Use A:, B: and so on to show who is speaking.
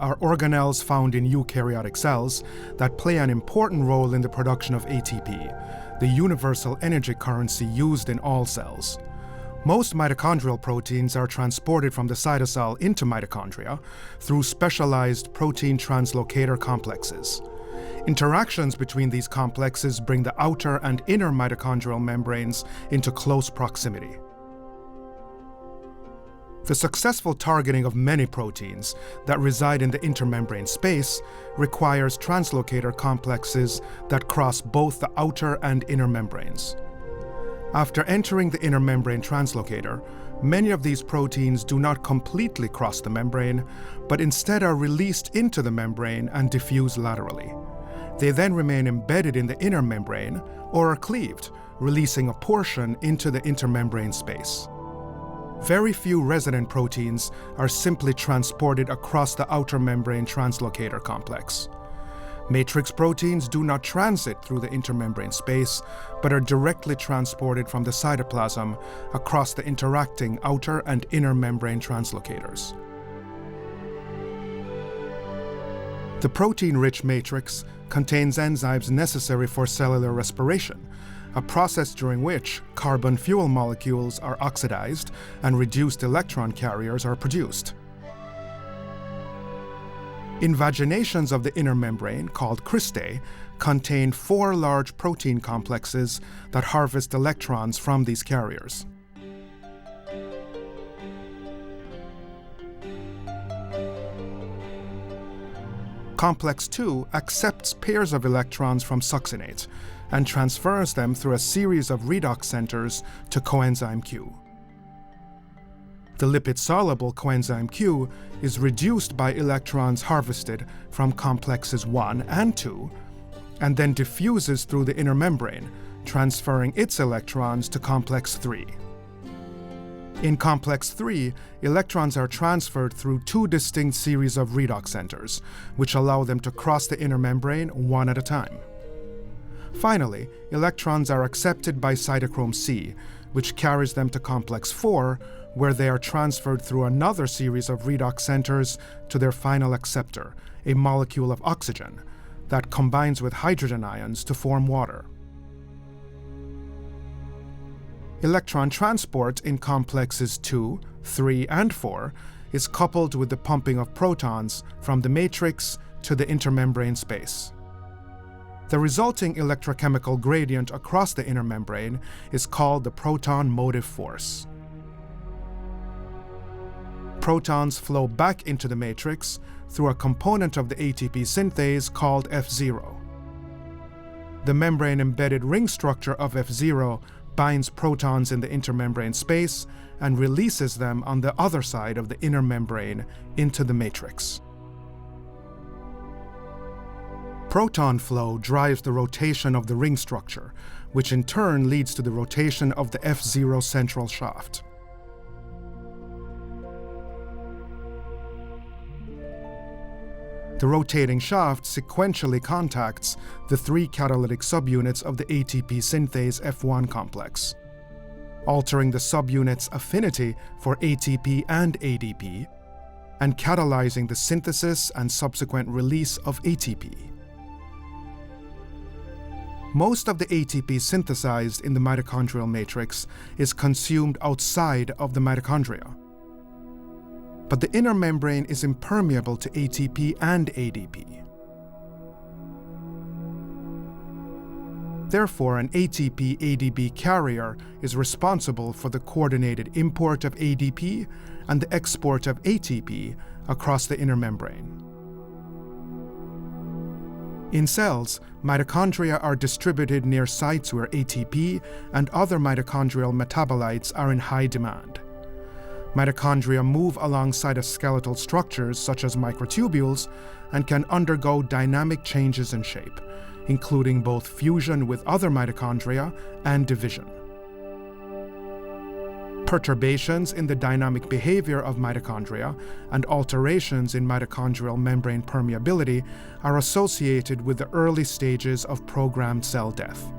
A: are organelles found in eukaryotic cells that play an important role in the production of ATP, the universal energy currency used in all cells. Most mitochondrial proteins are transported from the cytosol into mitochondria through specialized protein translocator complexes. Interactions between these complexes bring the outer and inner mitochondrial membranes into close proximity. The successful targeting of many proteins that reside in the intermembrane space requires translocator complexes that cross both the outer and inner membranes. After entering the intermembrane translocator, many of these proteins do not completely cross the membrane, but instead are released into the membrane and diffuse laterally. They then remain embedded in the inner membrane or are cleaved, releasing a portion into the intermembrane space. Very few resident proteins are simply transported across the outer membrane translocator complex. Matrix proteins do not transit through the intermembrane space, but are directly transported from the cytoplasm across the interacting outer and inner membrane translocators. The protein-rich matrix contains enzymes necessary for cellular respiration, a process during which carbon fuel molecules are oxidized and reduced electron carriers are produced. Invaginations of the inner membrane, called cristae, contain 4 large protein complexes that harvest electrons from these carriers. Complex 2 accepts pairs of electrons from succinate and transfers them through a series of redox centers to coenzyme Q. The lipid-soluble coenzyme Q is reduced by electrons harvested from complexes 1 and 2, and then diffuses through the inner membrane, transferring its electrons to complex 3. In complex 3, electrons are transferred through 2 distinct series of redox centers, which allow them to cross the inner membrane one at a time. Finally, electrons are accepted by cytochrome C, which carries them to complex 4, where they are transferred through another series of redox centers to their final acceptor, a molecule of oxygen, that combines with hydrogen ions to form water. Electron transport in complexes 2, 3, and 4 is coupled with the pumping of protons from the matrix to the intermembrane space. The resulting electrochemical gradient across the inner membrane is called the proton motive force. Protons flow back into the matrix through a component of the ATP synthase called F0. The membrane-embedded ring structure of F0 binds protons in the intermembrane space and releases them on the other side of the inner membrane into the matrix. Proton flow drives the rotation of the ring structure, which in turn leads to the rotation of the F0 central shaft. The rotating shaft sequentially contacts the 3 catalytic subunits of the ATP synthase F1 complex, altering the subunit's affinity for ATP and ADP, and catalyzing the synthesis and subsequent release of ATP. Most of the ATP synthesized in the mitochondrial matrix is consumed outside of the mitochondria. But the inner membrane is impermeable to ATP and ADP. Therefore, an ATP-ADP carrier is responsible for the coordinated import of ADP and the export of ATP across the inner membrane. In cells, mitochondria are distributed near sites where ATP and other mitochondrial metabolites are in high demand. Mitochondria move along cytoskeletal structures such as microtubules and can undergo dynamic changes in shape, including both fusion with other mitochondria and division. Perturbations in the dynamic behavior of mitochondria and alterations in mitochondrial membrane permeability are associated with the early stages of programmed cell death.